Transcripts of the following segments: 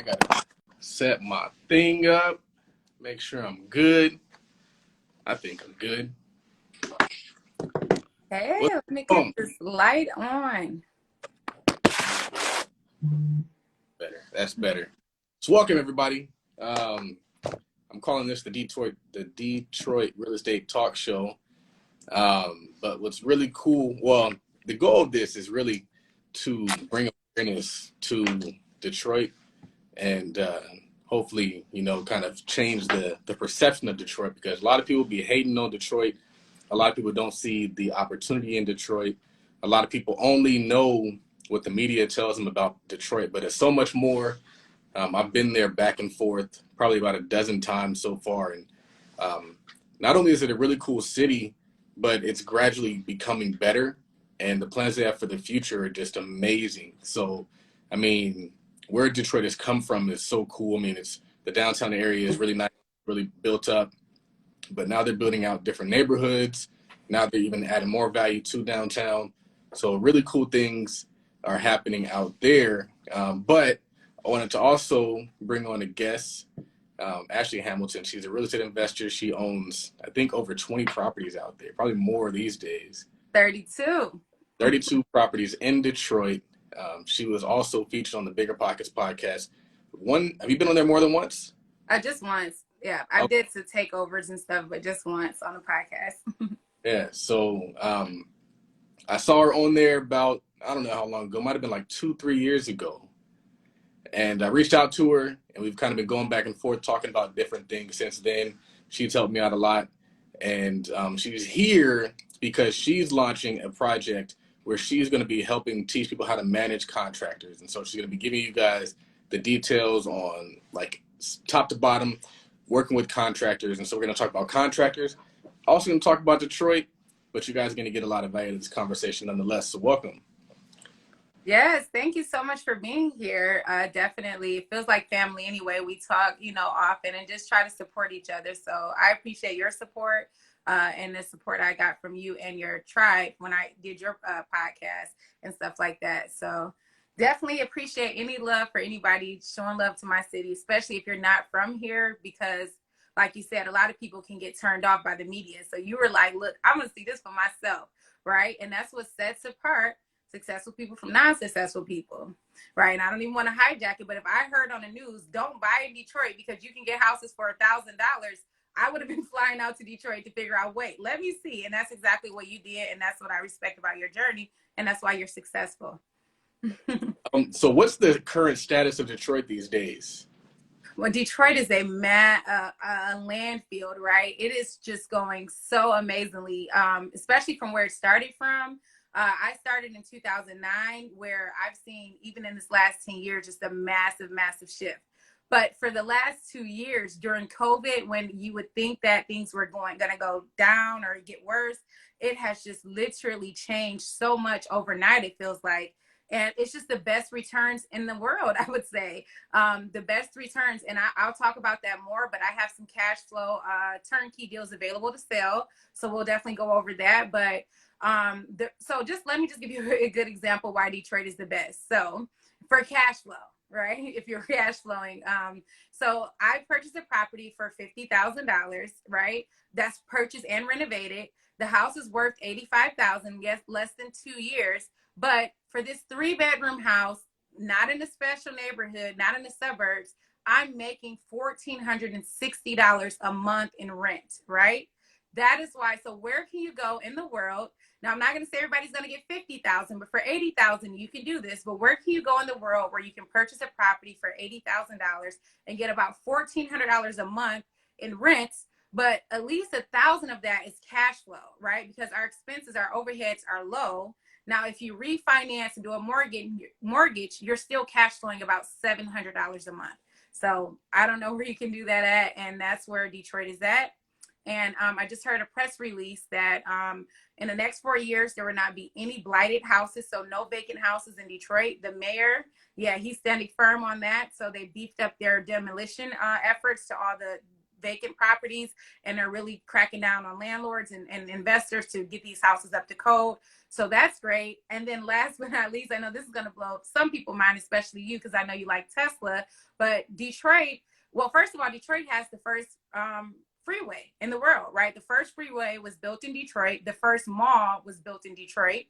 gotta set my thing up, make sure I'm good. I think I'm good. Hey, What's let me get on? this light on. Better. That's better. So welcome everybody. I'm calling this the Detroit Real Estate Talk Show. But what's really cool, well, the goal of this is really to bring awareness to Detroit and hopefully, kind of change the perception of Detroit, because a lot of people be hating on Detroit. A lot of people don't see the opportunity in Detroit. A lot of people only know what the media tells them about Detroit, but it's so much more. I've been there back and forth probably about a dozen times so far. And not only is it a really cool city, but it's gradually becoming better. And the plans they have for the future are just amazing. So, I mean, where Detroit has come from is so cool. I mean, it's the downtown area is really nice, really built up. But now they're building out different neighborhoods. Now they're even adding more value to downtown. So really cool things are happening out there. But I wanted to also bring on a guest, Ashely Hamilton. She's a real estate investor. She owns, I think, over 20 properties out there, probably more these days. 32. 32 properties in Detroit. She was also featured on the Bigger Pockets podcast. Have you been on there more than once? Just once. Yeah, I did some takeovers and stuff, but just once on the podcast. Yeah, so I saw her on there about, I don't know how long ago, might have been like 2-3 years ago. And I reached out to her, and we've kind of been going back and forth talking about different things since then. She's helped me out a lot. And she's here because she's launching a project where she's going to be helping teach people how to manage contractors. And so she's going to be giving you guys the details on, like, top to bottom, working with contractors. And so we're going to talk about contractors. Also going to talk about Detroit, but you guys are going to get a lot of value out of this conversation nonetheless. So welcome. Yes, thank you so much for being here. Definitely. It feels like family anyway. We talk, often and just try to support each other. So I appreciate your support and the support I got from you and your tribe when I did your podcast and stuff like that. So definitely appreciate any love for anybody showing love to my city, especially if you're not from here, because like you said, a lot of people can get turned off by the media. So you were like, look, I'm going to see this for myself, right? And that's what sets apart successful people from non-successful people, right? And I don't even want to hijack it, but if I heard on the news, don't buy in Detroit because you can get houses for $1,000, I would have been flying out to Detroit to figure out, wait, let me see. And that's exactly what you did. And that's what I respect about your journey. And that's why you're successful. So what's the current status of Detroit these days? Well, Detroit is a landfill, right? It is just going so amazingly, especially from where it started from. I started in 2009, where I've seen, even in this last 10 years, just a massive, massive shift. But for the last 2 years during COVID, when you would think that things were going to go down or get worse, it has just literally changed so much overnight, it feels like. And it's just the best returns in the world, I would say. The best returns. And I'll talk about that more, but I have some cash flow turnkey deals available to sell. So we'll definitely go over that. But so let me give you a good example why Detroit is the best. So for cash flow, right? If you're cash flowing. So I purchased a property for $50,000, right? That's purchased and renovated. The house is worth $85,000, yes, less than 2 years. But for this 3-bedroom house, not in a special neighborhood, not in the suburbs, I'm making $1,460 a month in rent, right? That is why. So where can you go in the world? Now, I'm not going to say everybody's going to get $50,000, but for $80,000, you can do this. But where can you go in the world where you can purchase a property for $80,000 and get about $1,400 a month in rents? But at least $1,000 of that is cash flow, right? Because our expenses, our overheads are low. Now, if you refinance and do a mortgage, you're still cash flowing about $700 a month. So I don't know where you can do that at, and that's where Detroit is at. And I just heard a press release that in the next 4 years, there will not be any blighted houses, so no vacant houses in Detroit. The mayor, he's standing firm on that. So they beefed up their demolition efforts to all the vacant properties, and they're really cracking down on landlords and investors to get these houses up to code. So that's great. And then last but not least, I know this is going to blow some people's mind, especially you, because I know you like Tesla, but Detroit, well, first of all, Detroit has the first freeway in the world, right? The first freeway was built in Detroit. The first mall was built in Detroit.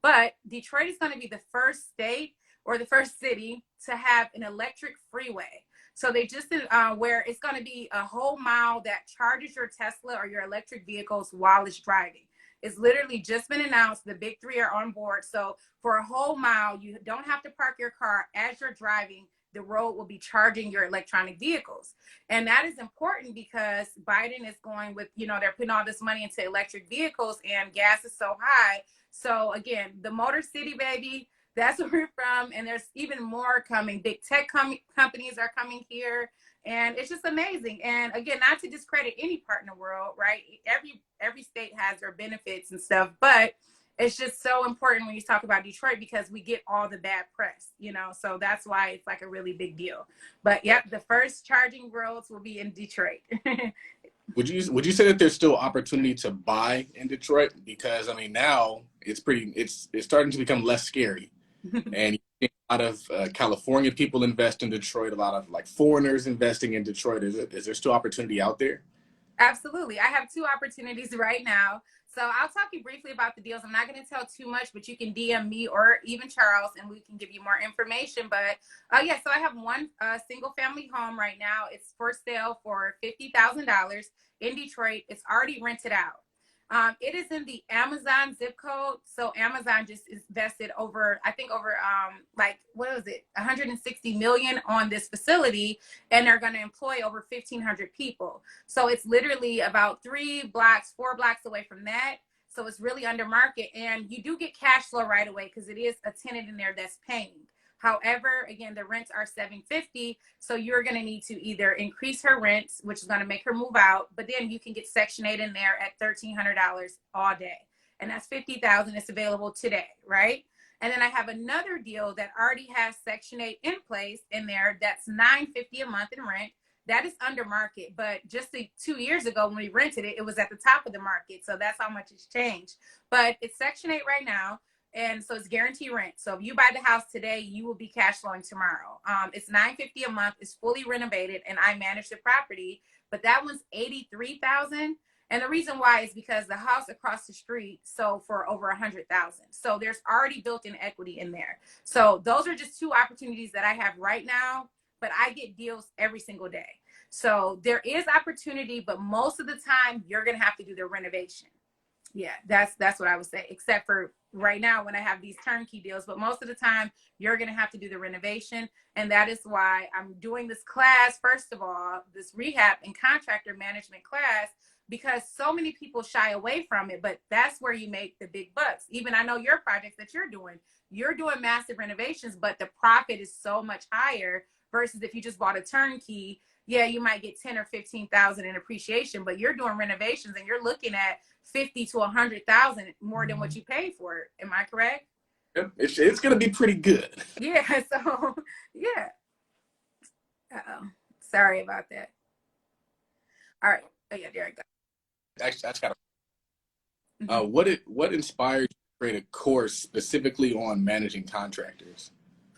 But Detroit is going to be the first state or the first city to have an electric freeway. So they just where it's going to be a whole mile that charges your Tesla or your electric vehicles while it's driving. It's literally just been announced. The big three are on board. So for a whole mile, you don't have to park your car as you're driving. The road will be charging your electronic vehicles. And that is important because Biden is going with, they're putting all this money into electric vehicles and gas is so high. So again, the Motor City, baby, that's where we're from. And there's even more coming. Big tech companies are coming here. And it's just amazing. And again, not to discredit any part in the world, right? Every state has their benefits and stuff, but it's just so important when you talk about Detroit because we get all the bad press, so that's why it's like a really big deal. But yep, the first charging roads will be in Detroit. Would you say that there's still opportunity to buy in Detroit? Because I mean, now it's starting to become less scary, and a lot of California people invest in Detroit. A lot of like foreigners investing in Detroit. Is there still opportunity out there? Absolutely. I have two opportunities right now. So I'll talk you briefly about the deals. I'm not going to tell too much, but you can DM me or even Charles and we can give you more information. But so I have one single family home right now. It's for sale for $50,000 in Detroit. It's already rented out. It is in the Amazon zip code. So Amazon just invested over 160 million on this facility, and they're going to employ over 1,500 people. So it's literally about 4 blocks away from that. So it's really under market, and you do get cash flow right away because it is a tenant in there that's paying. However, again, the rents are $750, so you're going to need to either increase her rents, which is going to make her move out, but then you can get Section 8 in there at $1,300 all day, and that's $50,000. It's available today, right? And then I have another deal that already has Section 8 in place in there. That's $950 a month in rent. That is under market, but just 2 years ago when we rented it, it was at the top of the market, so that's how much it's changed. But it's Section 8 right now. And so it's guaranteed rent. So if you buy the house today, you will be cash flowing tomorrow. It's $950 a month. It's fully renovated, and I manage the property. But that one's $83,000. And the reason why is because the house across the street sold for over $100,000. So there's already built-in equity in there. So those are just two opportunities that I have right now. But I get deals every single day. So there is opportunity, but most of the time you're gonna have to do the renovation. Yeah, that's what I would say, except for right now when I have these turnkey deals. But most of the time, you're going to have to do the renovation. And that is why I'm doing this class, first of all, this rehab and contractor management class, because so many people shy away from it. But that's where you make the big bucks. Even I know your projects that you're doing massive renovations, but the profit is so much higher versus if you just bought a turnkey. Yeah, you might get 10 or 15,000 in appreciation, but you're doing renovations and you're looking at 50 to 100,000 more than what you paid for it. Am I correct? Yep. It's going to be pretty good. Yeah. So yeah. Sorry about that. All right. Oh yeah, there I go. Actually, I just got what inspired you to create a course specifically on managing contractors?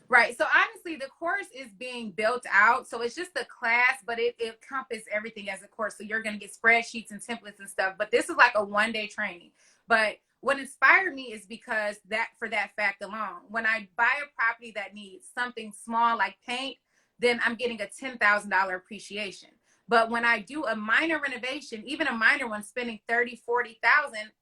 Right. So honestly, the course is being built out. So it's just a class, but it encompasses everything as a course. So you're going to get spreadsheets and templates and stuff. But this is like a one-day training. But what inspired me is because for that fact alone, when I buy a property that needs something small like paint, then I'm getting a $10,000 appreciation. But when I do a minor renovation, even a minor one, spending $30,000, $40,000,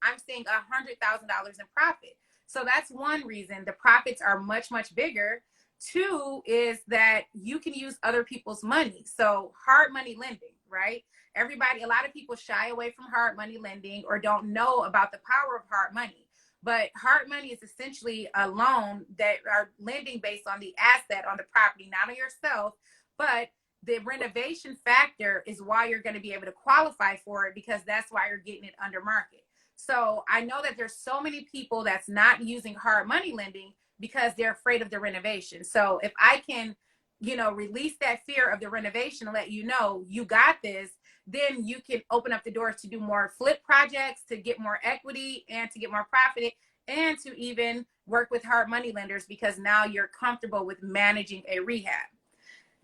I'm seeing $100,000 in profit. So that's one reason the profits are much, much bigger. Two is that you can use other people's money. So hard money lending, right? A lot of people shy away from hard money lending or don't know about the power of hard money. But hard money is essentially a loan that are lending based on the asset on the property, not on yourself. But the renovation factor is why you're going to be able to qualify for it because that's why you're getting it under market. So I know that there's so many people that's not using hard money lending because they're afraid of the renovation. So if I can, release that fear of the renovation and let you know you got this, then you can open up the doors to do more flip projects, to get more equity, and to get more profit, and to even work with hard money lenders, because now you're comfortable with managing a rehab.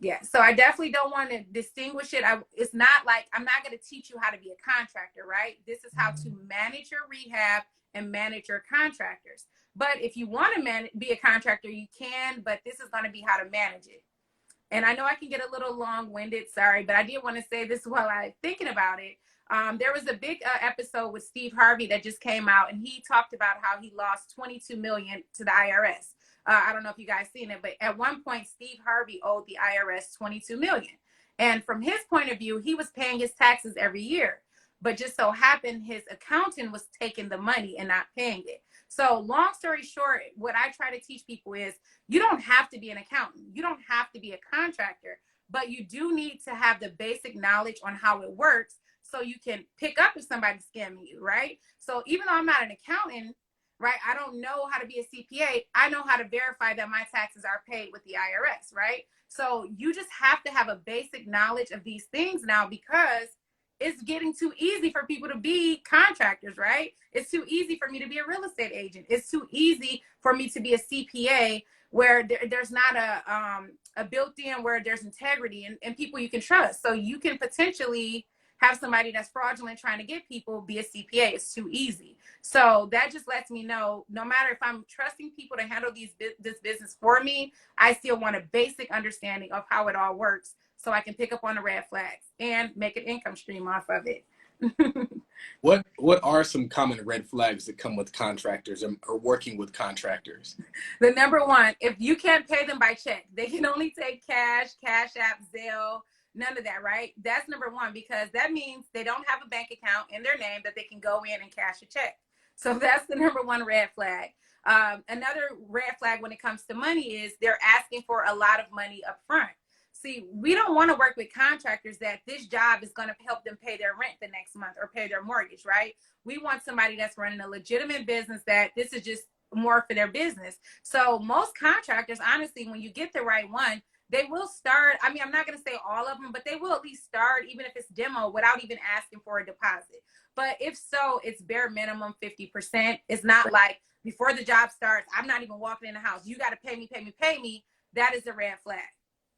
Yeah, so I definitely don't want to distinguish it. It's not like I'm not going to teach you how to be a contractor, right? This is how to manage your rehab and manage your contractors. But if you want to be a contractor, you can, but this is going to be how to manage it. And I know I can get a little long-winded, sorry, but I did want to say this while I'm thinking about it. There was a big episode with Steve Harvey that just came out, and he talked about how he lost $22 million to the IRS. I don't know if you guys seen it, but at one point, Steve Harvey owed the IRS $22 million. And from his point of view, he was paying his taxes every year, but just so happened his accountant was taking the money and not paying it. So long story short, what I try to teach people is you don't have to be an accountant. You don't have to be a contractor, but you do need to have the basic knowledge on how it works so you can pick up if somebody's scamming you, right? So even though I'm not an accountant, right, I don't know how to be a CPA, I know how to verify that my taxes are paid with the IRS, right? So you just have to have a basic knowledge of these things now, because it's getting too easy for people to be contractors, right? It's too easy for me to be a real estate agent. It's too easy for me to be a CPA where there's not a built-in, where there's integrity and people you can trust. So you can potentially have somebody that's fraudulent trying to get people be a CPA. It's too easy. So that just lets me know, no matter if I'm trusting people to handle this business for me, I still want a basic understanding of how it all works, so I can pick up on the red flags and make an income stream off of it. What are some common red flags that come with contractors or working with contractors? The number one, if you can't pay them by check, they can only take cash, Cash App, Zelle, none of that, right? That's number one, because that means they don't have a bank account in their name that they can go in and cash a check. So that's the number one red flag. Another red flag when it comes to money is they're asking for a lot of money up front. See, we don't want to work with contractors that this job is going to help them pay their rent the next month or pay their mortgage, right? We want somebody that's running a legitimate business, that this is just more for their business. So most contractors, honestly, when you get the right one, they will start. I mean, I'm not going to say all of them, but they will at least start, even if it's demo, without even asking for a deposit. But if so, it's bare minimum 50%. It's not like before the job starts, I'm not even walking in the house. You got to pay me, pay me, pay me. That is a red flag.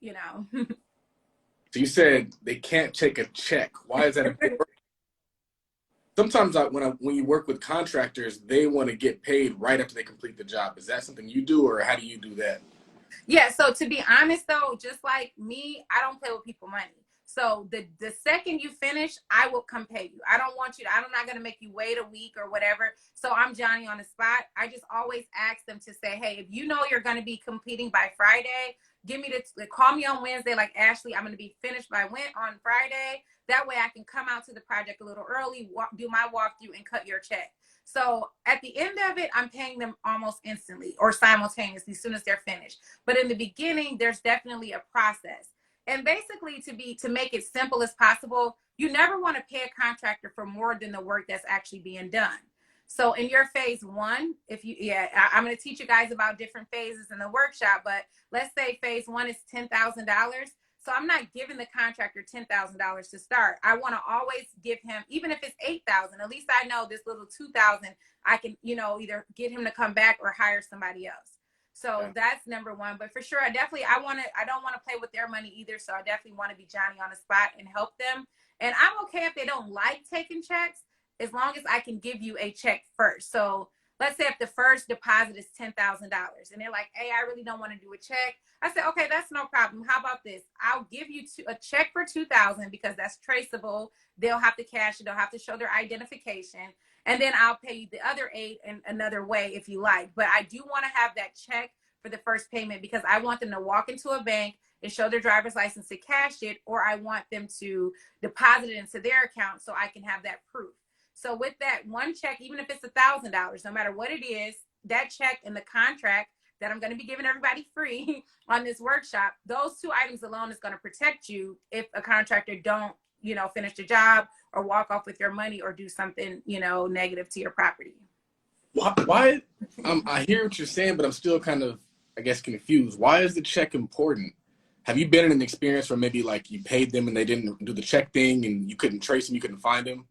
You know. So you said they can't take a check. Why is that important? Sometimes when you work with contractors, they want to get paid right after they complete the job. Is that something you do, or how do you do that? Yeah, so to be honest though, just like me, I don't play with people money. So the second you finish, I will come pay you. I don't want you to, I'm not going to make you wait a week or whatever. So I'm Johnny on the spot. I just always ask them to say, hey, if you know you're going to be completing by Friday, give me call me on Wednesday, like Ashley, I'm going to be finished by on Friday. That way I can come out to the project a little early, do my walkthrough and cut your check. So at the end of it, I'm paying them almost instantly or simultaneously as soon as they're finished. But in the beginning, there's definitely a process. And basically, to make it simple as possible, you never want to pay a contractor for more than the work that's actually being done. So in your phase one, I'm going to teach you guys about different phases in the workshop, but let's say phase one is $10,000. So I'm not giving the contractor $10,000 to start. I want to always give him, even if it's $8,000, at least I know this little $2,000, I can, either get him to come back or hire somebody else. So that's number one. But for sure, I don't want to play with their money either. So I definitely want to be Johnny on the spot and help them. And I'm okay if they don't like taking checks, as long as I can give you a check first. So let's say if the first deposit is $10,000 and they're like, hey, I really don't want to do a check. I said, okay, that's no problem. How about this? I'll give you a check for $2,000 because that's traceable. They'll have to cash it. They'll have to show their identification. And then I'll pay you the other $8,000 in another way if you like. But I do want to have that check for the first payment because I want them to walk into a bank and show their driver's license to cash it, or I want them to deposit it into their account so I can have that proof. So with that one check, even if it's $1,000, no matter what it is, that check and the contract that I'm going to be giving everybody free on this workshop, those two items alone is going to protect you if a contractor don't, finish the job or walk off with your money or do something, negative to your property. Why? I hear what you're saying, but I'm still kind of, I guess, confused. Why is the check important? Have you been in an experience where maybe like you paid them and they didn't do the check thing and you couldn't trace them, you couldn't find them?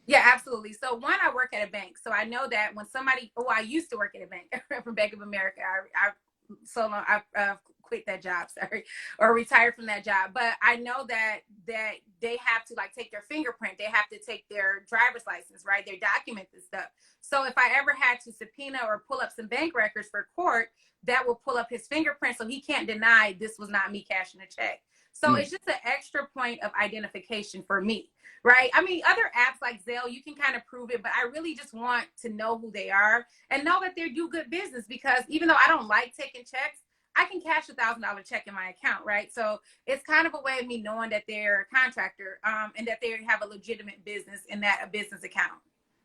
Yeah, absolutely. So one, I work at a bank, so I know that when somebody, I used to work at a bank from Bank of America. I so long I quit that job, sorry, or retired from that job. But I know that they have to like take their fingerprint, they have to take their driver's license, right? Their documents and stuff. So if I ever had to subpoena or pull up some bank records for court, that will pull up his fingerprint, so he can't deny this was not me cashing a check. So it's just an extra point of identification for me. Right. I mean, other apps like Zelle, you can kind of prove it, but I really just want to know who they are and know that they do good business, because even though I don't like taking checks, I can cash $1,000 check in my account. Right. So it's kind of a way of me knowing that they're a contractor, and that they have a legitimate business and that a business account.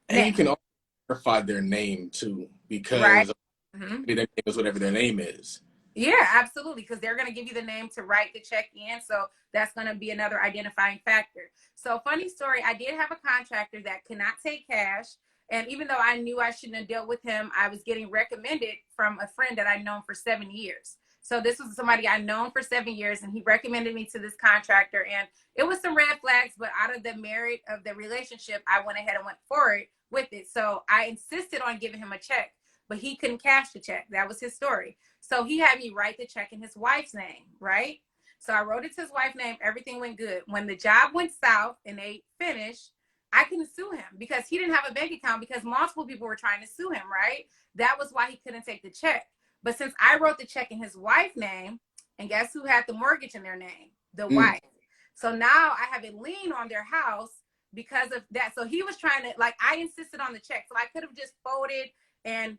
And you can also verify their name too, Right. because their name is whatever their name is. Yeah, absolutely. Because they're going to give you the name to write the check in. So that's going to be another identifying factor. So funny story, I did have a contractor that could not take cash. And even though I knew I shouldn't have dealt with him, I was getting recommended from a friend that I'd known for 7 years. So this was somebody I'd known for 7 years, and he recommended me to this contractor. And it was some red flags, but out of the merit of the relationship, I went ahead and went forward with it. So I insisted on giving him a check, but he couldn't cash the check. That was his story. So he had me write the check in his wife's name, right? So I wrote it to his wife's name. Everything went good. When the job went south and they finished, I couldn't sue him because he didn't have a bank account, because multiple people were trying to sue him, right? That was why he couldn't take the check. But since I wrote the check in his wife's name, and guess who had the mortgage in their name? The wife. So now I have a lien on their house because of that. So he was trying to, like, I insisted on the check. So I could have just folded and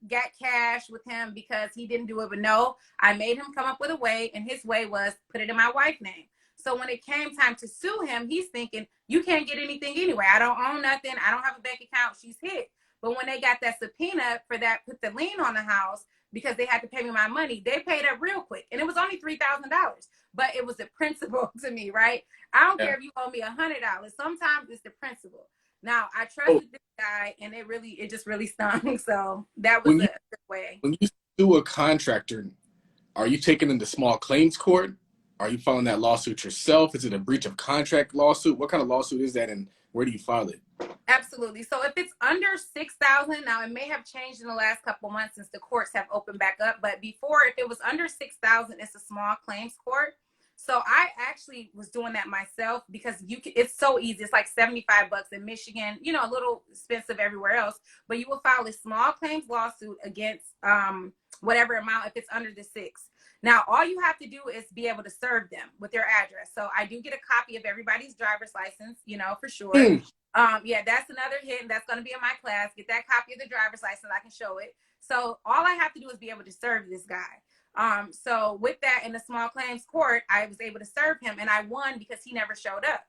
got cash with him because he didn't do it. But no, I made him come up with a way, and his way was put it in my wife's name. So when it came time to sue him, he's thinking, you can't get anything anyway. I don't own nothing. I don't have a bank account. She's hit. But when they got that subpoena for that, put the lien on the house because they had to pay me my money, they paid up real quick. And it was only $3,000. But it was the principle to me, right? I don't care if you owe me $100. Sometimes it's the principle. Now I trusted this guy, and it just really stung. So that was a good way. When you sue a contractor, are you taking them to small claims court? Are you filing that lawsuit yourself? Is it a breach of contract lawsuit? What kind of lawsuit is that, and where do you file it? Absolutely. So if it's under 6,000, now it may have changed in the last couple of months since the courts have opened back up. But before, if it was under 6,000, it's a small claims court. So I actually was doing that myself because it's so easy. It's like $75 in Michigan, a little expensive everywhere else, but you will file a small claims lawsuit against whatever amount if it's under the 6. Now, all you have to do is be able to serve them with their address. So I do get a copy of everybody's driver's license, for sure. Yeah, that's another hit, and that's going to be in my class. Get that copy of the driver's license. I can show it. So all I have to do is be able to serve this guy. So with that, in the small claims court, I was able to serve him, and I won because he never showed up.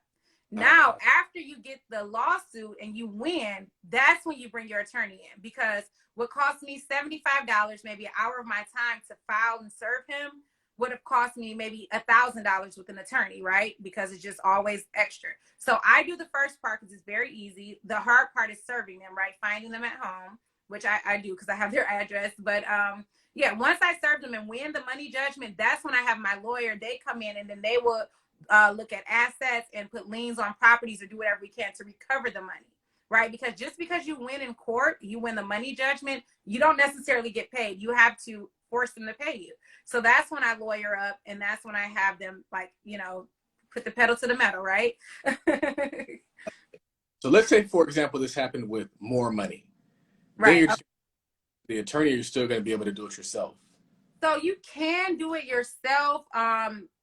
Now, after you get the lawsuit and you win, that's when you bring your attorney in, because what cost me $75, maybe an hour of my time to file and serve him, would have cost me maybe $1,000 with an attorney, right? Because it's just always extra. So I do the first part because it's very easy. The hard part is serving them, right? Finding them at home, which I do because I have their address. But yeah, once I serve them and win the money judgment, that's when I have my lawyer. They come in, and then they will look at assets and put liens on properties or do whatever we can to recover the money, right? Because just because you win in court, you win the money judgment, you don't necessarily get paid. You have to force them to pay you. So that's when I lawyer up, and that's when I have them, like, put the pedal to the metal, right? So let's say, for example, this happened with more money. Right. The attorney, you're still going to be able to do it yourself. So you can do it yourself.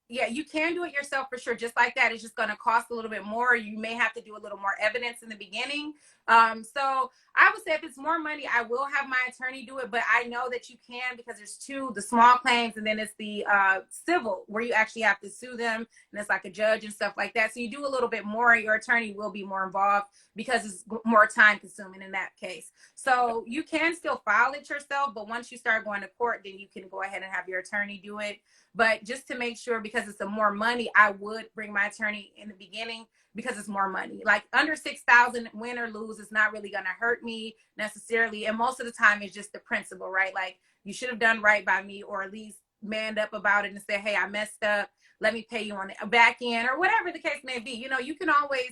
Yeah, you can do it yourself for sure. Just like that, it's just going to cost a little bit more. You may have to do a little more evidence in the beginning. So I would say if it's more money, I will have my attorney do it. But I know that you can, because there's two: the small claims, and then it's the civil, where you actually have to sue them, and it's like a judge and stuff like that. So you do a little bit more. Your attorney will be more involved because it's more time consuming in that case. So you can still file it yourself, but once you start going to court, then you can go ahead and have your attorney do it. But just to make sure, because it's more money, I would bring my attorney in the beginning because it's more money. Like under 6,000, win or lose, it's not really going to hurt me necessarily. And most of the time, it's just the principle, right? Like, you should have done right by me, or at least manned up about it and say, hey, I messed up. Let me pay you on the back end, or whatever the case may be. You know, you can always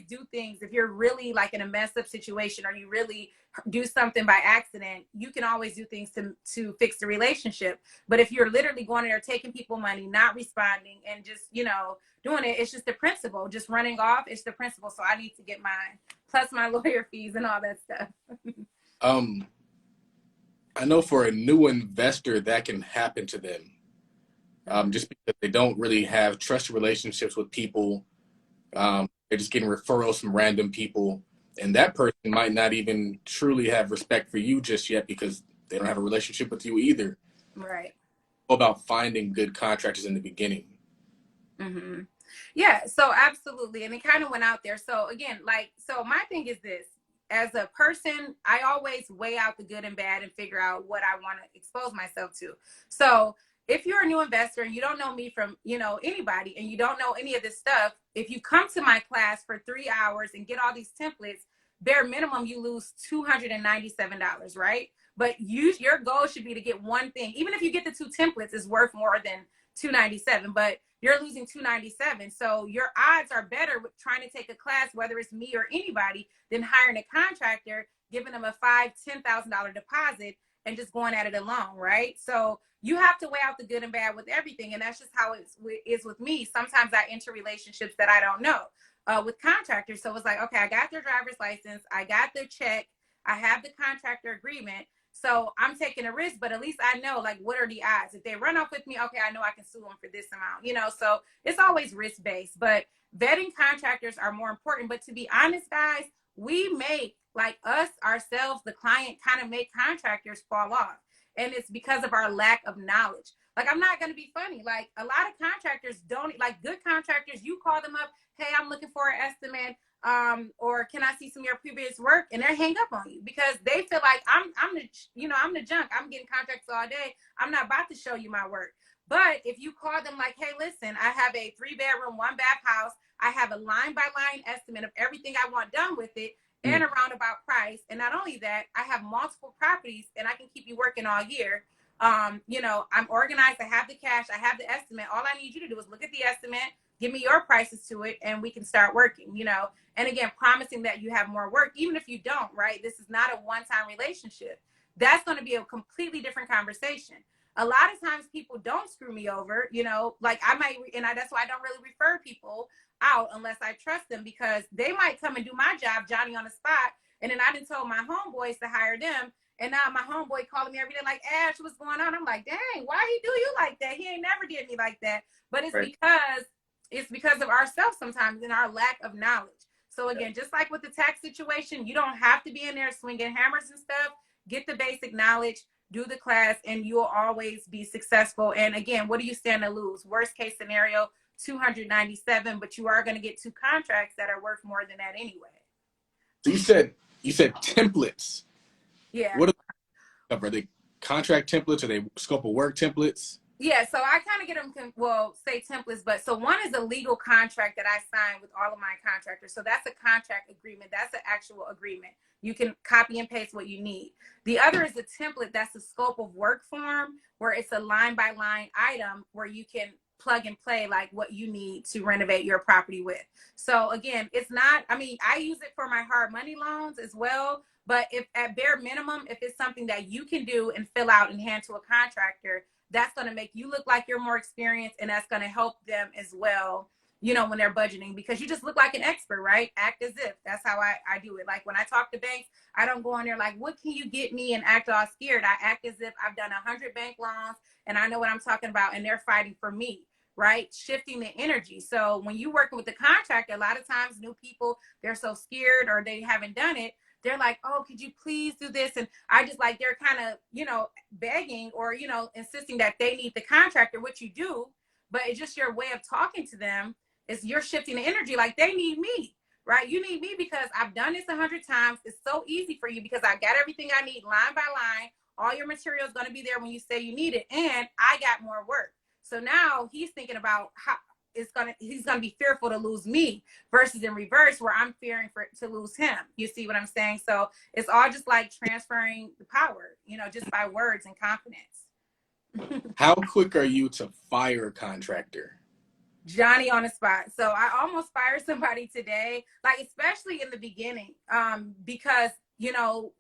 do things if you're really like in a messed up situation, or you really do something by accident. You can always do things to fix the relationship. But if you're literally going in there taking people money, not responding, and just, you know, doing it, it's just the principle, just running off. It's the principle. So I need to get mine, plus my lawyer fees and all that stuff. I know for a new investor that can happen to them, just because they don't really have trusted relationships with people. They're just getting referrals from random people, and that person might not even truly have respect for you just yet because they don't have a relationship with you either. Right. About finding good contractors in the beginning. Mm-hmm. Yeah, so absolutely. And it kind of went out there. So again, like, so my thing is this: as a person, I always weigh out the good and bad and figure out what I want to expose myself to. So if you're a new investor and you don't know me from, you know, anybody, and you don't know any of this stuff, if you come to my class for 3 hours and get all these templates, bare minimum, you lose $297, right? But your goal should be to get one thing. Even if you get the 2 templates, it's worth more than $297, but you're losing $297. So your odds are better with trying to take a class, whether it's me or anybody, than hiring a contractor, giving them a $5,000-$10,000 deposit and just going at it alone, right? So you have to weigh out the good and bad with everything. And that's just how it is with me. Sometimes I enter relationships that I don't know with contractors. So it's like, okay, I got their driver's license, I got their check, I have the contractor agreement. So I'm taking a risk, but at least I know, like, what are the odds? If they run off with me, okay, I know I can sue them for this amount, you know? So it's always risk-based, but vetting contractors are more important. But to be honest, guys, we make, like, us, ourselves, the client, kind of make contractors fall off. And it's because of our lack of knowledge. Like, I'm not going to be funny. Like, a lot of contractors don't, like, good contractors, you call them up, hey, I'm looking for an estimate. Or can I see some of your previous work? And they hang up on you because they feel like I'm the junk. I'm getting contracts all day. I'm not about to show you my work. But if you call them like, hey, listen, I have a 3-bedroom, 1-bath house. I have a line by line estimate of everything I want done with it and a roundabout price. And not only that, I have multiple properties and I can keep you working all year. You know, I'm organized. I have the cash. I have the estimate. All I need you to do is look at the estimate, give me your prices to it, and we can start working, you know. And again, promising that you have more work, even if you don't, right? This is not a one-time relationship. That's going to be a completely different conversation. A lot of times people don't screw me over, you know, like that's why I don't really refer people out unless I trust them, because they might come and do my job, Johnny on the spot. And then I done told my homeboys to hire them. And now my homeboy calling me every day like, Ash, what's going on? I'm like, dang, why he do you like that? He ain't never did me like that. But it's right. because of ourselves sometimes and our lack of knowledge. So again, just like with the tax situation, you don't have to be in there swinging hammers and stuff. Get the basic knowledge, do the class, and you'll always be successful. And again, what do you stand to lose? Worst case scenario, $297, but you are going to get 2 contracts that are worth more than that anyway. So you said templates. Yeah. What are they? Contract templates? Are they scope of work templates? Yeah, so I kind of get them, say templates, but so one is a legal contract that I sign with all of my contractors. So that's a contract agreement. That's an actual agreement. You can copy and paste what you need. The other is a template. That's a scope of work form where it's a line by line item where you can plug and play like what you need to renovate your property with. So again, it's not, I mean, I use it for my hard money loans as well. But if at bare minimum, if it's something that you can do and fill out and hand to a contractor, that's going to make you look like you're more experienced, and that's going to help them as well, you know, when they're budgeting, because you just look like an expert, right? Act as if. That's how I do it. Like when I talk to banks, I don't go on there like, what can you get me, and act all scared. I act as if I've done 100 bank loans and I know what I'm talking about, and they're fighting for me, right? Shifting the energy. So when you're working with the contractor, a lot of times new people, they're so scared or they haven't done it. They're like, oh, could you please do this? And I just like, they're kind of, you know, begging or, you know, insisting that they need the contractor, which you do, but it's just your way of talking to them is you're shifting the energy. Like they need me, right? You need me because I've done this 100 times. It's so easy for you because I got everything I need line by line. All your material is going to be there when you say you need it. And I got more work. So now he's thinking about how he's gonna be fearful to lose me versus in reverse where I'm fearing to lose him. You see what I'm saying? So it's all just like transferring the power, you know, just by words and confidence. How quick are you to fire a contractor? Johnny on the spot. So I almost fired somebody today, like especially in the beginning, because you know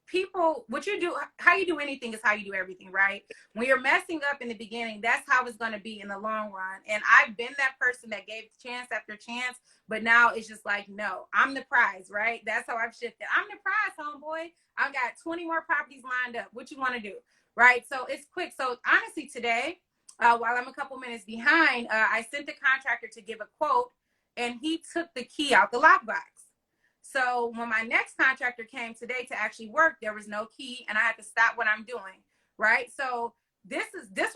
people, what you do, how you do anything is how you do everything, right? When you're messing up in the beginning, that's how it's going to be in the long run. And I've been that person that gave chance after chance, but now it's just like, no, I'm the prize, right? That's how I've shifted. I'm the prize, homeboy. I've got 20 more properties lined up. What you want to do, right? So it's quick. So honestly, today, while I'm a couple minutes behind, I sent the contractor to give a quote, and he took the key out the lockbox. So when my next contractor came today to actually work, there was no key, and I had to stop what I'm doing, right? So this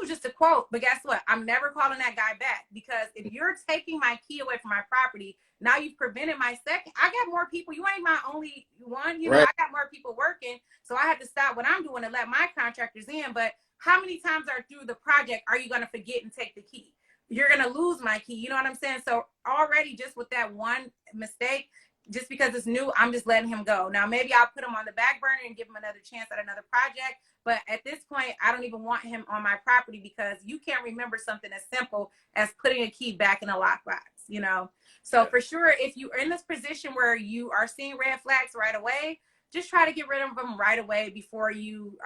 was just a quote, but guess what? I'm never calling that guy back, because if you're taking my key away from my property, now you've prevented my second. I got more people. You ain't my only one. You know, Right. I got more people working, so I had to stop what I'm doing to let my contractors in. But how many times are through the project are you going to forget and take the key? You're going to lose my key. You know what I'm saying? So already just with that one mistake, just because it's new, I'm just letting him go. Now, maybe I'll put him on the back burner and give him another chance at another project. But at this point, I don't even want him on my property, because you can't remember something as simple as putting a key back in a lockbox, you know? So Yeah. for sure, if you're in this position where you are seeing red flags right away, just try to get rid of them right away before you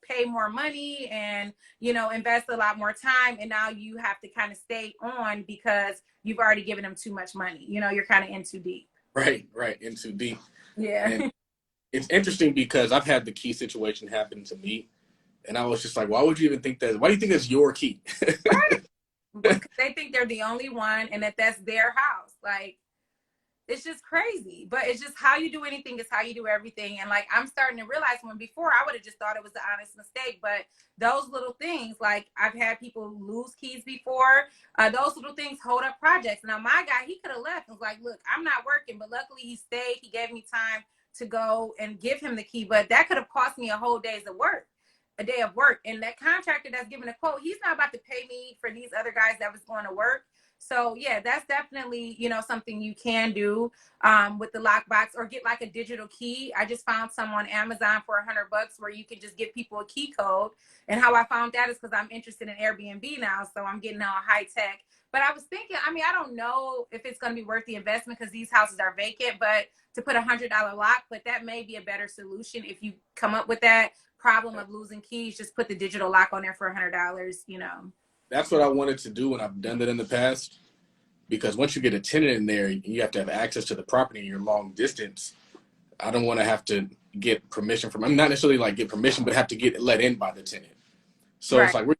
pay more money and, you know, invest a lot more time. And now you have to kind of stay on because you've already given them too much money. You know, you're kind of in too deep. Right, in too deep. Yeah. And it's interesting because I've had the key situation happen to me, and I was just like, why would you even think that? Why do you think that's your key? Right. Because they think they're the only one and that that's their house. Like, it's just crazy. But it's just how you do anything is how you do everything. And like, I'm starting to realize, when before I would have just thought it was the honest mistake. But those little things, like I've had people lose keys before, those little things hold up projects. Now, my guy, he could have left and was like, look, I'm not working. But luckily he stayed. He gave me time to go and give him the key. But that could have cost me a whole day of work. And that contractor that's giving a quote, he's not about to pay me for these other guys that was going to work. So yeah, that's definitely, you know, something you can do with the lockbox, or get like a digital key. I just found some on Amazon for $100 where you can just give people a key code. And how I found that is because I'm interested in Airbnb now, so I'm getting all high tech. But I was thinking, I mean, I don't know if it's going to be worth the investment because these houses are vacant, but to put $100 lock, but that may be a better solution if you come up with that problem of losing keys. Just put the digital lock on there for $100, you know. That's what I wanted to do, and I've done that in the past. Because once you get a tenant in there, you have to have access to the property in your long distance. I don't want to have to get permission from, I'm not necessarily like get permission, but have to get let in by the tenant. So it's Right. like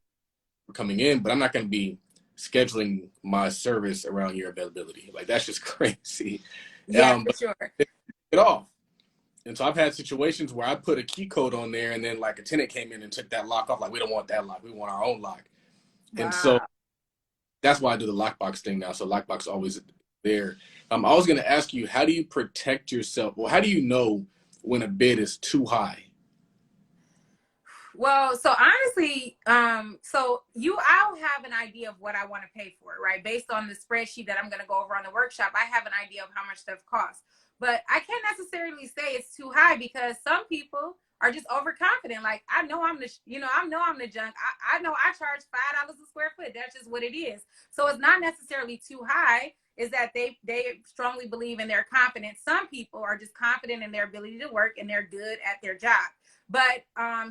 we're coming in, but I'm not going to be scheduling my service around your availability. Like that's just crazy. Yeah, for But sure. it off. And so I've had situations where I put a key code on there, and then like a tenant came in and took that lock off. Like we don't want that lock. We want our own lock. And so Wow. that's why I do the lockbox thing now. So lockbox always there. I was going to ask you, how do you protect yourself? Well, how do you know when a bid is too high? Well, so honestly, I'll have an idea of what I want to pay for it, right? Based on the spreadsheet that I'm going to go over on the workshop, I have an idea of how much stuff costs. But I can't necessarily say it's too high, because some people are just overconfident. Like, I know I'm the, I know I'm the junk. I know I charge $5 a square foot. That's just what it is. So it's not necessarily too high. Is that they strongly believe in their confidence. Some people are just confident in their ability to work and they're good at their job. But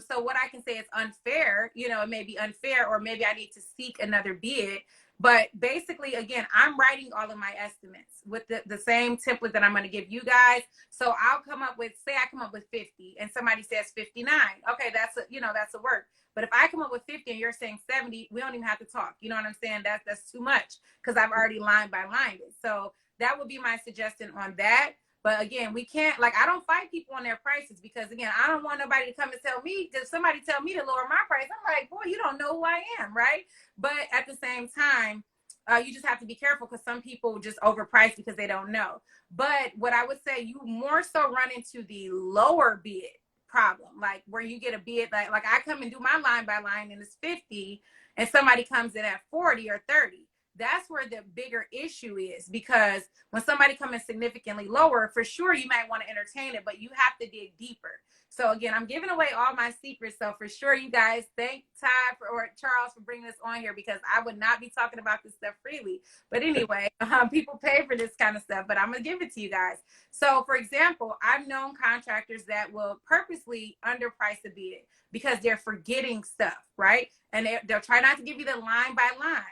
so what I can say is unfair, it may be unfair, or maybe I need to seek another bid. But basically, again, I'm writing all of my estimates with the same template that I'm going to give you guys. So I'll come up with, say I come up with 50 and somebody says 59. Okay, that's a work. But if I come up with 50 and you're saying 70, we don't even have to talk. You know what I'm saying? That's too much, because I've already line by line it. So that would be my suggestion on that. But again, we can't, like, I don't fight people on their prices, because again, I don't want nobody to come and tell me, if somebody tell me to lower my price, I'm like, boy, you don't know who I am, right? But at the same time, you just have to be careful, because some people just overprice because they don't know. But what I would say, you more so run into the lower bid problem, like where you get a bid, like I come and do my line by line and it's 50 and somebody comes in at 40 or 30. that's where the bigger issue is, because when somebody comes in significantly lower, for sure you might want to entertain it, but you have to dig deeper. So again, I'm giving away all my secrets. So for sure, you guys thank Todd or Charles for bringing this on here, because I would not be talking about this stuff freely. But anyway, people pay for this kind of stuff, but I'm going to give it to you guys. So for example, I've known contractors that will purposely underprice a bid because they're forgetting stuff, right? And they'll try not to give you the line by line.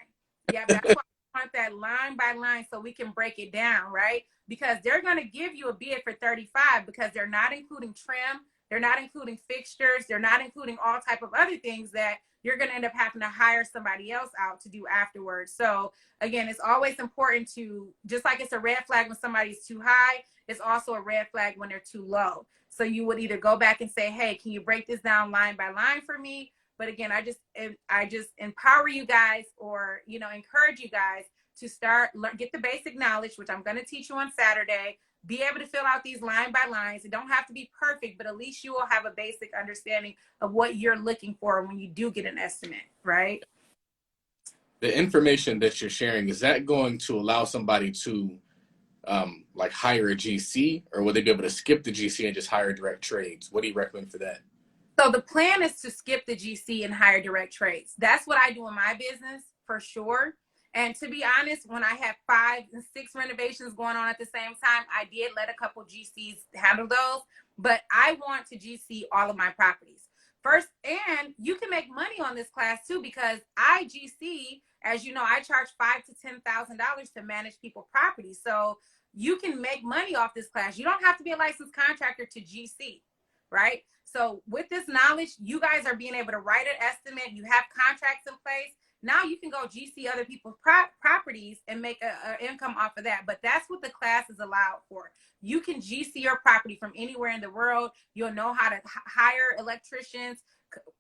Yeah, that's why I want that line by line so we can break it down, right? Because they're going to give you a bid for 35 because they're not including trim, they're not including fixtures, they're not including all type of other things that you're going to end up having to hire somebody else out to do afterwards. So again, it's always important to, just like it's a red flag when somebody's too high, it's also a red flag when they're too low. So you would either go back and say, hey, can you break this down line by line for me? But again, I just empower you guys, or, you know, encourage you guys to start, get the basic knowledge, which I'm going to teach you on Saturday. Be able to fill out these line by lines. It don't have to be perfect, but at least you will have a basic understanding of what you're looking for when you do get an estimate, right? The information that you're sharing, is that going to allow somebody to like hire a GC, or will they be able to skip the GC and just hire direct trades? What do you recommend for that? So the plan is to skip the GC and hire direct trades. That's what I do in my business for sure. And to be honest, when I had 5 and 6 renovations going on at the same time, I did let a couple GCs handle those, but I want to GC all of my properties first. And you can make money on this class too, because I GC, as you know, I charge $5,000 to $10,000 to manage people's properties. So you can make money off this class. You don't have to be a licensed contractor to GC, right? So with this knowledge, you guys are being able to write an estimate. You have contracts in place. Now you can go GC other people's properties and make an income off of that. But that's what the class is allowed for. You can GC your property from anywhere in the world. You'll know how to hire electricians,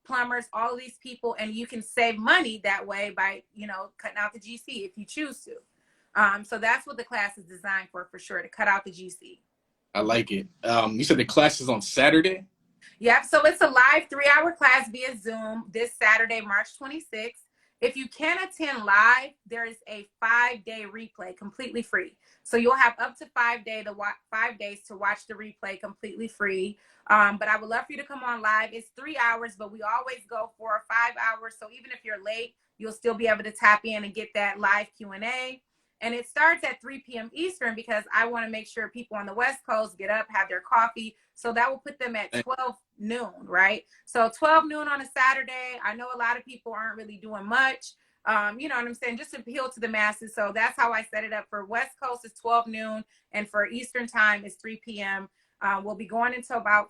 plumbers, all of these people, and you can save money that way by, you know, cutting out the GC if you choose to. So that's what the class is designed for sure, to cut out the GC. I like it. You said the class is on Saturday? Yep. So it's a live 3-hour class via Zoom this Saturday, March 26th. If you can't attend live, there is a 5-day replay completely free. So you'll have up to 5 days to watch the replay completely free. But I would love for you to come on live. It's 3 hours, but we always go 4 or 5 hours. So even if you're late, you'll still be able to tap in and get that live Q&A. And it starts at 3 p.m. Eastern, because I want to make sure people on the West Coast get up, have their coffee. So that will put them at 12 noon, right? So 12 noon on a Saturday. I know a lot of people aren't really doing much. You know what I'm saying? Just to appeal to the masses. So that's how I set it up. For West Coast, it's 12 noon. And for Eastern time, it's 3 p.m. We'll be going until about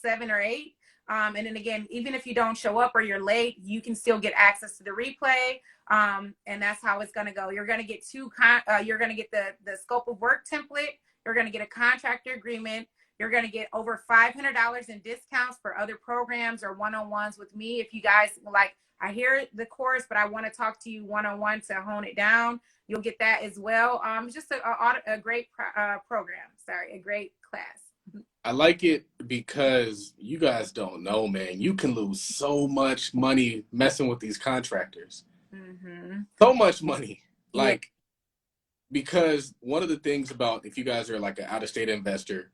7 or 8. And then again, even if you don't show up or you're late, you can still get access to the replay. And that's how it's going to go. You're going to get you're going to get the scope of work template. You're going to get a contractor agreement. You're going to get over $500 in discounts for other programs or one-on-ones with me. If you guys like, I hear the course, but I want to talk to you one-on-one to hone it down, you'll get that as well. It's just a great program. Sorry, a great class. I like it because you guys don't know, man. You can lose so much money messing with these contractors. Mm-hmm. So much money. Yeah. Like, because one of the things about, if you guys are like an out-of-state investor,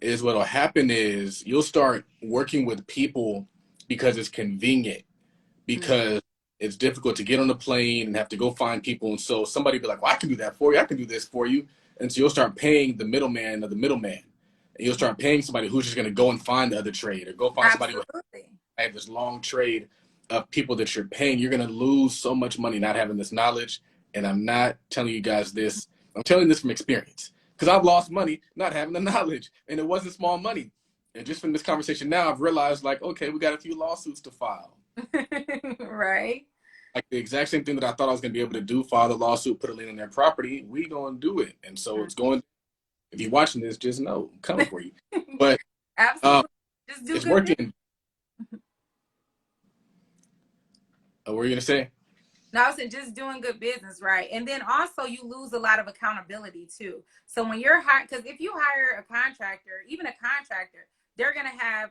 is what'll happen is you'll start working with people because it's convenient, because it's difficult to get on a plane and have to go find people. And so somebody be like, well, I can do that for you. I can do this for you. And so you'll start paying the middleman of the middleman. And you'll start paying somebody who's just going to go and find the other trade, or go find somebody who have this long trade of people that you're paying. You're going to lose so much money not having this knowledge. And I'm not telling you guys this. I'm telling you this from experience, because I've lost money not having the knowledge, and it wasn't small money. And just from this conversation now, I've realized, like, okay, we got a few lawsuits to file. Right. Like the exact same thing that I thought I was going to be able to do, file the lawsuit, put a lien on their property, we going to do it. And so it's going, if you're watching this, just know, I'm coming for you. But absolutely, just do it's good working. What were you going to say? No, I said just doing good business, right? And then also you lose a lot of accountability too. So when you're hired, because if you hire a contractor, even a contractor, they're going to have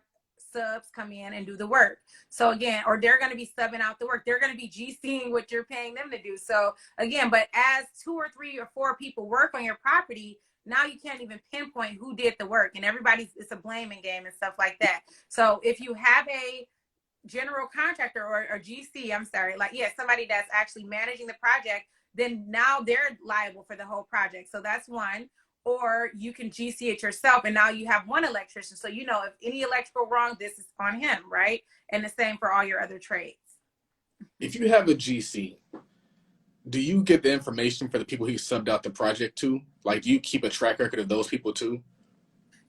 subs come in and do the work. So again, or they're going to be subbing out the work. They're going to be GCing what you're paying them to do. So again, but as 2 or 3 or 4 people work on your property, now you can't even pinpoint who did the work, and it's a blaming game and stuff like that. So if you have a general contractor or GC, I'm sorry, like, yeah, somebody that's actually managing the project, then now they're liable for the whole project. So that's one. Or you can GC it yourself, and now you have one electrician. So, you know, if any electrical wrong, this is on him, right? And the same for all your other trades. If you have a GC, do you get the information for the people he subbed out the project to? Like, do you keep a track record of those people too?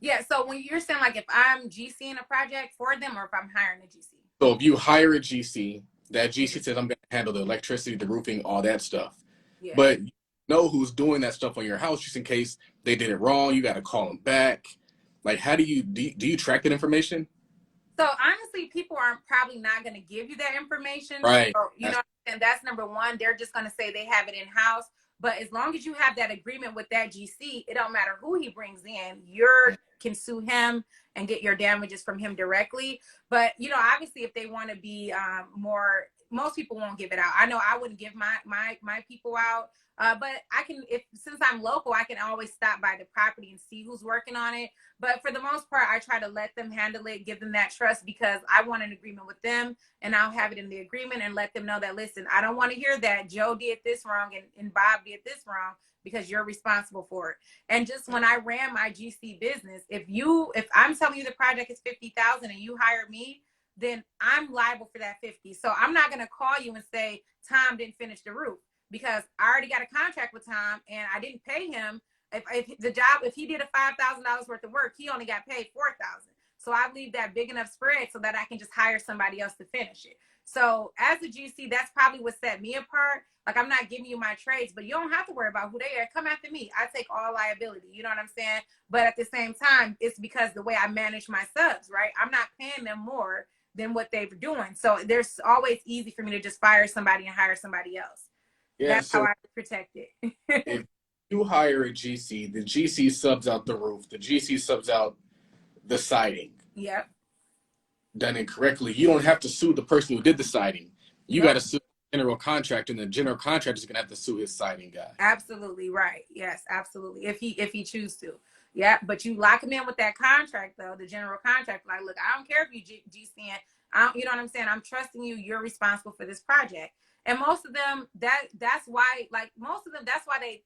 Yeah, so when you're saying, like, if I'm GCing a project for them or if I'm hiring a GC? So if you hire a GC, that GC says, I'm going to handle the electricity, the roofing, all that stuff. Yeah. But you know who's doing that stuff on your house just in case they did it wrong. You got to call them back. Like, how do you track that information? So honestly, people are probably not going to give you that information. Right. So, you know, and that's number one. They're just going to say they have it in house. But as long as you have that agreement with that GC, it don't matter who he brings in. You can sue him and get your damages from him directly. But, you know, obviously, if they want to be most people won't give it out. I know I wouldn't give my people out. But I can, since I'm local, I can always stop by the property and see who's working on it. But for the most part, I try to let them handle it, give them that trust, because I want an agreement with them, and I'll have it in the agreement and let them know that, listen, I don't want to hear that Joe did this wrong and Bob did this wrong, because you're responsible for it. And just when I ran my GC business, if I'm telling you the project is $50,000 and you hire me, then I'm liable for that 50. So I'm not going to call you and say Tom didn't finish the roof, because I already got a contract with Tom and I didn't pay him. If he did a $5,000 worth of work, he only got paid $4,000. So I leave that big enough spread so that I can just hire somebody else to finish it. So as a GC, that's probably what set me apart. Like, I'm not giving you my trades, but you don't have to worry about who they are. Come after me. I take all liability. You know what I'm saying? But at the same time, it's because the way I manage my subs, right? I'm not paying them more than what they're doing. So there's always easy for me to just fire somebody and hire somebody else. Yeah, that's so how I protect it. If you hire a GC, the GC subs out the roof, the GC subs out the siding. Yep. Done incorrectly, you don't have to sue the person who did the siding. You got to sue the general contractor, and the general contractor is going to have to sue his siding guy. Absolutely right. Yes, absolutely. If he chooses to. Yeah, but you lock him in with that contract, though, the general contract. Like, look, I don't care if you GCing. You know what I'm saying? I'm trusting you. You're responsible for this project. And most of them, that's why they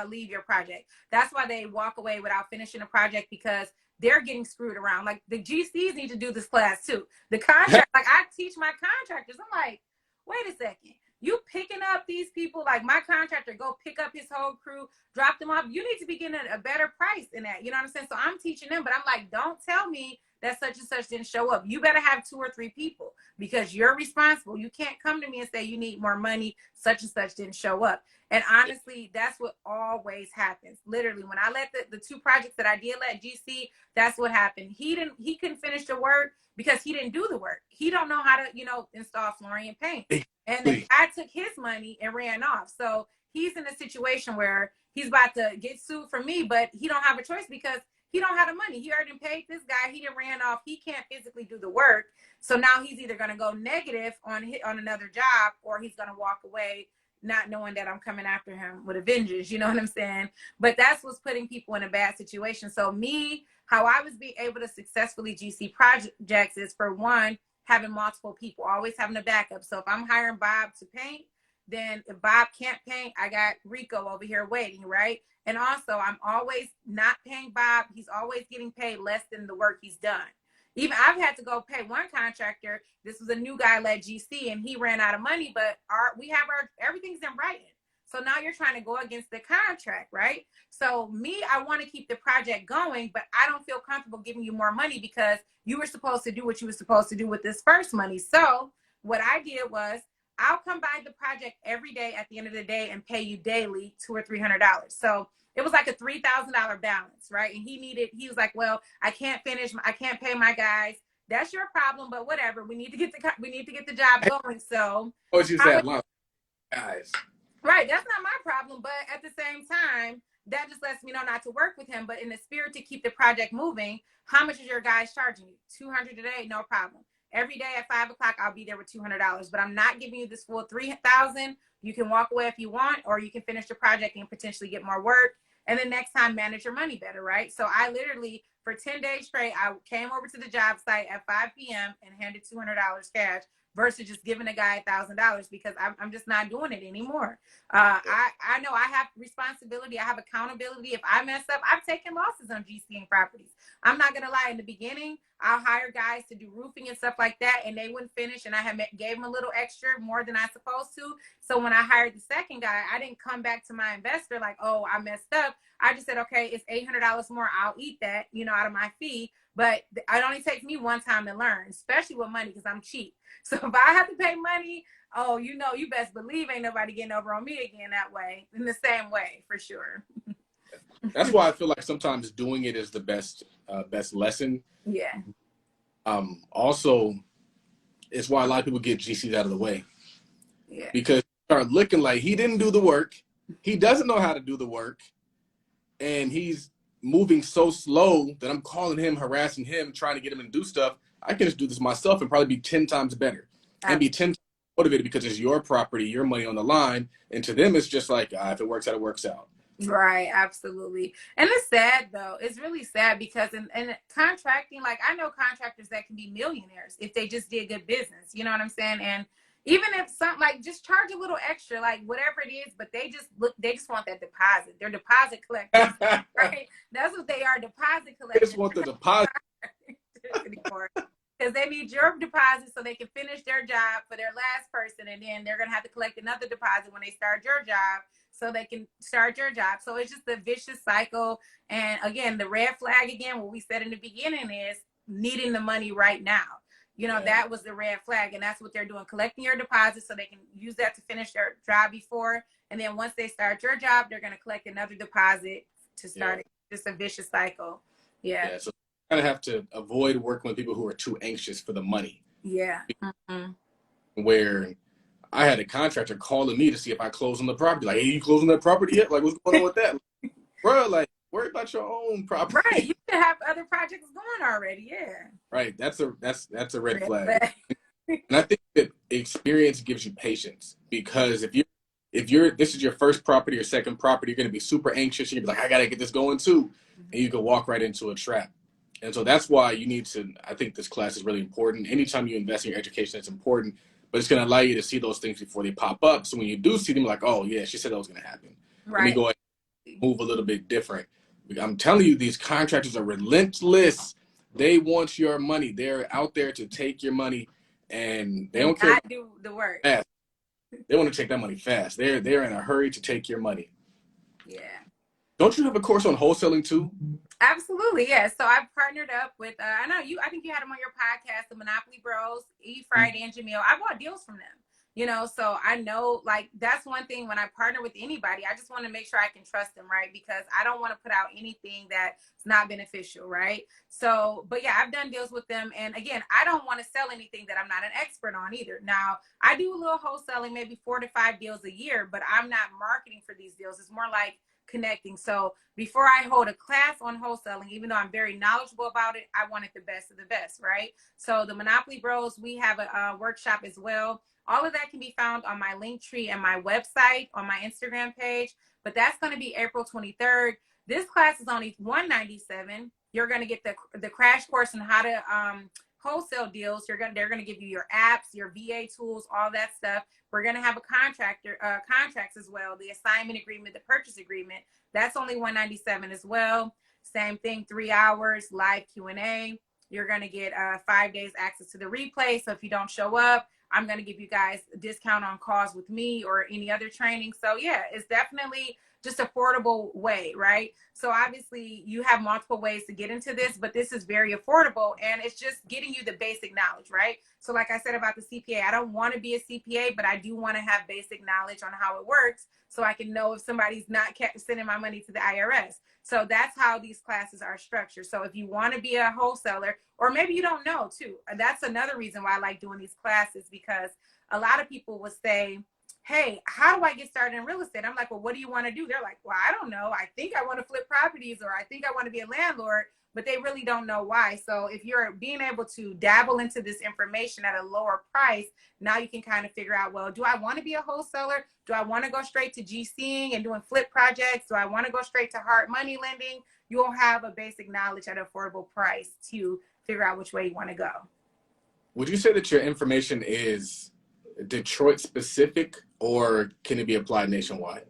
leave your project. That's why they walk away without finishing a project, because they're getting screwed around. Like, the GCs need to do this class too. The contract, like, I teach my contractors. I'm like, wait a second. You picking up these people, like my contractor, go pick up his whole crew, drop them off. You need to be getting a better price than that. You know what I'm saying? So I'm teaching them, but I'm like, don't tell me that such and such didn't show up. You better have 2 or 3 people, because you're responsible. You can't come to me and say you need more money, such and such didn't show up. And honestly, that's what always happens. Literally, when I let the 2 projects that I did let GC, that's what happened. He couldn't finish the work because he didn't do the work. He don't know how to, install flooring and paint. And the guy took his money and ran off. So he's in a situation where he's about to get sued for me, but he don't have a choice, because he don't have the money. He already paid this guy. He didn't ran off. He can't physically do the work. So now he's either going to go negative on another job, or he's going to walk away not knowing that I'm coming after him with a vengeance. You know what I'm saying? But that's what's putting people in a bad situation. So me, how I was being able to successfully GC projects is, for one, having multiple people, always having a backup. So if I'm hiring Bob to paint, then if Bob can't paint, I got Rico over here waiting, right? And also, I'm always not paying Bob. He's always getting paid less than the work he's done. Even I've had to go pay one contractor. This was a new guy led GC, and he ran out of money, but everything's in writing. So now you're trying to go against the contract, right? So me, I want to keep the project going, but I don't feel comfortable giving you more money, because you were supposed to do what you were supposed to do with this first money. So what I did was, I'll come by the project every day at the end of the day and pay you daily $200 or $300. So it was like a $3,000 balance, right? And he was like, well, I can't pay my guys. That's your problem, but whatever. We need to get the job going. So you said, guys. Right. That's not my problem. But at the same time, that just lets me know not to work with him. But in the spirit to keep the project moving, how much is your guys charging you? 200 a day? No problem. Every day at 5 o'clock, I'll be there with $200. But I'm not giving you this full 3,000. You can walk away if you want, or you can finish the project and potentially get more work. And then next time, manage your money better, right? So I literally, for 10 days straight, I came over to the job site at 5 p.m. and handed $200 cash versus just giving a guy $1,000 because I'm just not doing it anymore. I know I have responsibility. I have accountability. If I mess up, I've taken losses on GCing properties. I'm not gonna lie. In the beginning, I'll hire guys to do roofing and stuff like that, and they wouldn't finish, and I gave them a little extra more than I supposed to. So when I hired the second guy, I didn't come back to my investor like, oh, I messed up. I just said, okay, it's $800 more. I'll eat that, out of my fee. But it only takes me one time to learn, especially with money, because I'm cheap. So if I have to pay money, oh, you best believe ain't nobody getting over on me again that way, in the same way, for sure. That's why I feel like sometimes doing it is the best lesson. Yeah. Also, it's why a lot of people get GCs out of the way. Yeah. Because they start looking like he didn't do the work. He doesn't know how to do the work. And he's moving so slow that I'm calling him, harassing him, trying to get him to do stuff. I can just do this myself and probably be 10 times better and be 10 times motivated because it's your property, your money on the line. And to them, it's just like, if it works out, it works out. Right, absolutely. And it's sad though. It's really sad because in contracting, like I know contractors that can be millionaires if they just did good business. You know what I'm saying? And even if something like just charge a little extra, like whatever it is, but they just want that deposit. They're deposit collectors, right? That's what they are, deposit collectors. They just want the deposit. Because they need your deposit so they can finish their job for their last person, and then they're gonna have to collect another deposit when they start your job so they can start your job. So it's just a vicious cycle. And again, the red flag again, what we said in the beginning is needing the money right now. That was the red flag, and that's what they're doing, collecting your deposit so they can use that to finish their job before. And then once they start your job, they're gonna collect another deposit to start it. Just a vicious cycle. Yeah. So you kind of have to avoid working with people who are too anxious for the money. Yeah. Mm-hmm. Where I had a contractor calling me to see if I closed on the property. Like, hey, you closing that property yet? Like, what's going on with that? Like, bro, like, worry about your own property. Right. You should have other projects going already. Yeah. Right. That's a red flag. And I think that experience gives you patience, because if this is your first property or second property, you're going to be super anxious. You're going to be like, I got to get this going too. And you can walk right into a trap. And so that's why you need to, I think this class is really important. Anytime you invest in your education, it's important, but it's going to allow you to see those things before they pop up. So when you do see them, like, oh yeah, she said that was going to happen. Right. Let me go ahead and move a little bit different. I'm telling you, these contractors are relentless. They want your money. They're out there to take your money, and they don't care. I do the work. Fast. They want to take that money fast. They're in a hurry to take your money. Yeah. Don't you have a course on wholesaling too? Absolutely, yes. So I've partnered up with, I think you had them on your podcast, the Monopoly Bros, E. Friday and Jamil. I bought deals from them, so I know, like, that's one thing when I partner with anybody, I just want to make sure I can trust them, right? Because I don't want to put out anything that's not beneficial, right? So, but yeah, I've done deals with them. And again, I don't want to sell anything that I'm not an expert on either. Now, I do a little wholesaling, maybe 4 to 5 deals a year, but I'm not marketing for these deals. It's more like connecting. So before I hold a class on wholesaling, even though I'm very knowledgeable about it, I wanted the best of the best, right? So the Monopoly Bros, we have a workshop as well. All of that can be found on my link tree and my website on my Instagram page, but that's going to be April 23rd. This class is only $197. You're going to get the crash course on how to wholesale deals. They're going to give you your apps, your VA tools, all that stuff. We're going to have a contracts as well, the assignment agreement, the purchase agreement. That's only $197 as well. Same thing, 3 hours, live Q&A. You're going to get 5 days access to the replay. So if you don't show up, I'm going to give you guys a discount on calls with me or any other training. So yeah, it's definitely just affordable way, right? So obviously you have multiple ways to get into this, but this is very affordable, and it's just getting you the basic knowledge, right? So like I said about the CPA, I don't want to be a CPA, but I do want to have basic knowledge on how it works so I can know if somebody's not sending my money to the IRS. So that's how these classes are structured. So if you want to be a wholesaler, or maybe you don't know too, that's another reason why I like doing these classes, because a lot of people will say, hey, how do I get started in real estate? I'm like, well, what do you want to do? They're like, well, I don't know. I think I want to flip properties, or I think I want to be a landlord, but they really don't know why. So if you're being able to dabble into this information at a lower price, now you can kind of figure out, well, do I want to be a wholesaler? Do I want to go straight to GCing and doing flip projects? Do I want to go straight to hard money lending? You'll have a basic knowledge at an affordable price to figure out which way you want to go. Would you say that your information is Detroit specific, or can it be applied nationwide?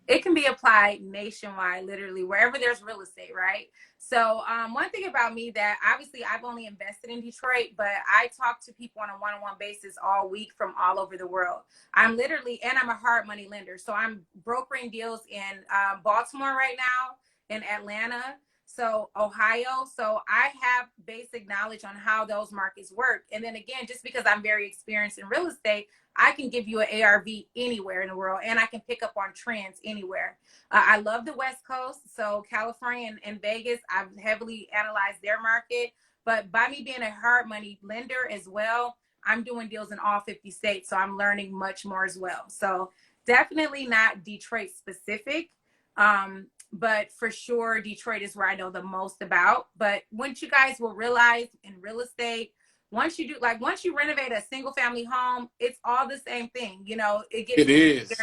It can be applied nationwide, literally wherever there's real estate, right? So one thing about me that obviously I've only invested in Detroit, but I talk to people on a one-on-one basis all week from all over the world. I'm literally, and I'm a hard money lender. So I'm brokering deals in Baltimore right now, in Atlanta, so Ohio. So I have basic knowledge on how those markets work. And then again, just because I'm very experienced in real estate, I can give you an ARV anywhere in the world, and I can pick up on trends anywhere. I love the West Coast, so California and Vegas, I've heavily analyzed their market. But by me being a hard money lender as well, I'm doing deals in all 50 states, so I'm learning much more as well. So definitely not Detroit specific, but for sure, Detroit is where I know the most about. But once you guys will realize in real estate, once you renovate a single family home, it's all the same thing. You know, it gets It is.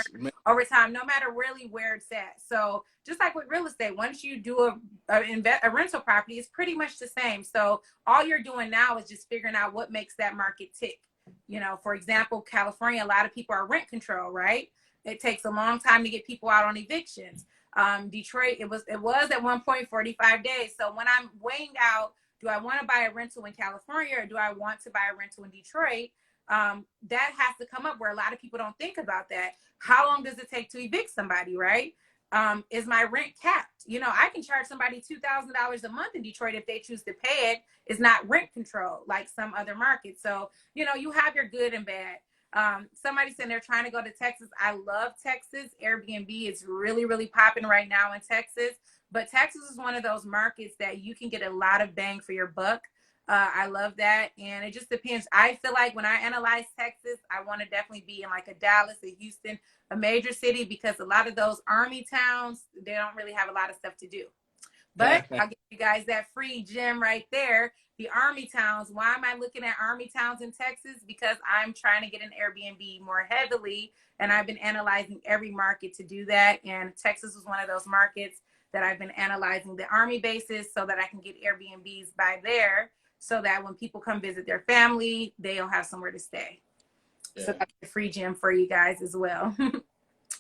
over time, no matter really where it's at. So just like with real estate, once you do a rental property, it's pretty much the same. So all you're doing now is just figuring out what makes that market tick. You know, for example, California, a lot of people are rent control, right? It takes a long time to get people out on evictions. Detroit, it was at one point 45 days. So when I'm weighing out, do I want to buy a rental in California, or do I want to buy a rental in Detroit? That has to come up, where a lot of people don't think about that. How long does it take to evict somebody, right? Is my rent capped? You know, I can charge somebody $2,000 a month in Detroit if they choose to pay it. It's not rent control like some other markets. So, you know, you have your good and bad. Somebody said they're trying to go to Texas. I love Texas. Airbnb is really, really popping right now in Texas. But Texas is one of those markets that you can get a lot of bang for your buck. I love that. And it just depends. I feel like when I analyze Texas, I want to definitely be in like a Dallas, a Houston, a major city, because a lot of those army towns, they don't really have a lot of stuff to do. But I'll give you guys that free gem right there. The army towns. Why am I looking at army towns in Texas? Because I'm trying to get an Airbnb more heavily, and I've been analyzing every market to do that. And Texas was one of those markets that I've been analyzing the army bases so that I can get Airbnbs by there, so that when people come visit their family, they'll have somewhere to stay. Yeah. So that's a free gem for you guys as well.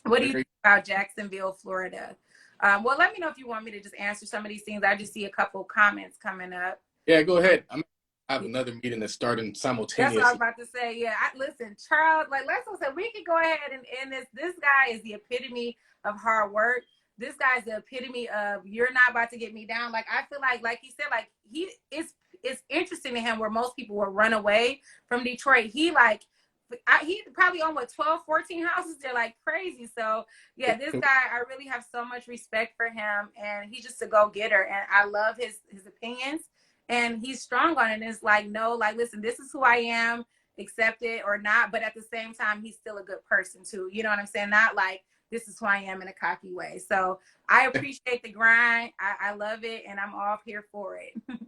What do you think about Jacksonville, Florida? Well, let me know if you want me to just answer some of these things. I just see a couple comments coming up. Yeah, go ahead. I have another meeting that's starting simultaneously. That's what I was about to say. Yeah, listen, Charles, like Leslie said, we could go ahead and end this. This guy is the epitome of hard work. This guy's the epitome of, you're not about to get me down. Like, I feel like he said, like, it's interesting to him where most people will run away from Detroit. He probably owned 12, 14 houses. They're like crazy. So yeah, this guy, I really have so much respect for him, and he's just a go-getter, and I love his opinions, and he's strong on it. And it's like, no, like, listen, this is who I am, accept it or not. But at the same time, he's still a good person too. You know what I'm saying? Not like, this is who I am in a cocky way. So I appreciate the grind. I love it, and I'm all here for it.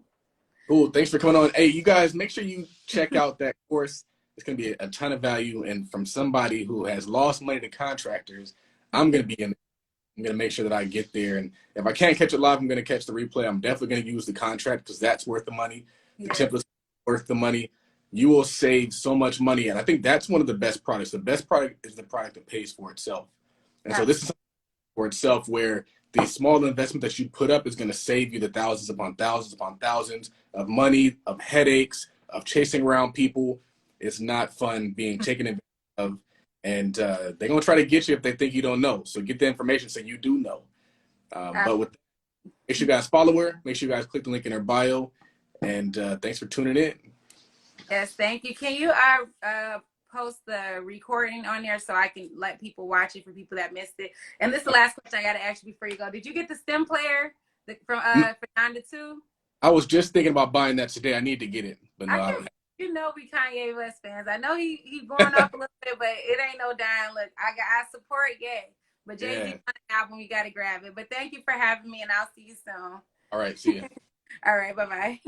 Cool. Thanks for coming on. Hey, you guys, make sure you check out that course. It's going to be a ton of value. And from somebody who has lost money to contractors, I'm going to be in it. I'm going to make sure that I get there. And if I can't catch it live, I'm going to catch the replay. I'm definitely going to use the contract, because that's worth the money. The template's worth the money. You will save so much money. And I think that's one of the best products. The best product is the product that pays for itself. And so this is for itself, where the small investment that you put up is going to save you the thousands upon thousands of money, of headaches, of chasing around people. It's not fun being taken advantage of. And they're going to try to get you if they think you don't know. So get the information so you do know. But make sure you guys follow her. Make sure you guys click the link in her bio. And thanks for tuning in. Yes, thank you. Can you post the recording on there so I can let people watch it, for people that missed it? And this is the last question I got to ask you before you go. Did you get the stem player from 9 to 2? I was just thinking about buying that today. I need to get it, but no, I don't. You know we Kanye West fans. I know he going off a little bit, but it ain't no dying look. I support, yeah. But Jay-Z Yeah. on the album, you gotta grab it. But thank you for having me, and I'll see you soon. All right. See ya. All right, bye-bye.